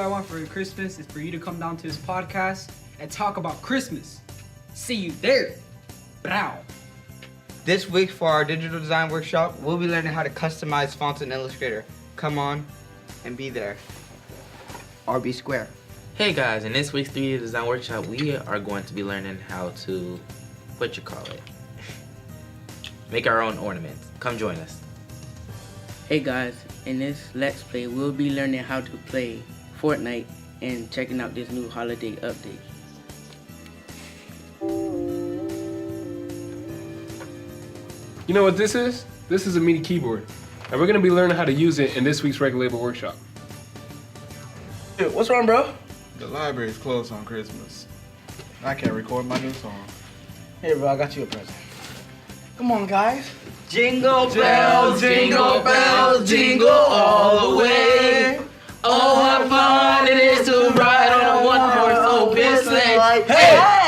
I want for Christmas is for you to come down to this podcast and talk about Christmas. See you there. Brow. This week for our digital design workshop, we'll be learning how to customize fonts in Illustrator. Come on and be there. Or be square. Hey guys, in this week's 3D design workshop, we are going to be learning how to, make our own ornaments. Come join us. Hey guys, in this Let's Play, we'll be learning how to play Fortnite and checking out this new holiday update. You know what this is? This is a MIDI keyboard, and we're gonna be learning how to use it in this week's Record Label workshop. Hey, what's wrong, bro? The library is closed on Christmas. I can't record my new song. Hey, bro, I got you a present. Come on, guys. Jingle bells, jingle all the way. Oh, what fun it is to ride on a one-horse open sleigh. Hey!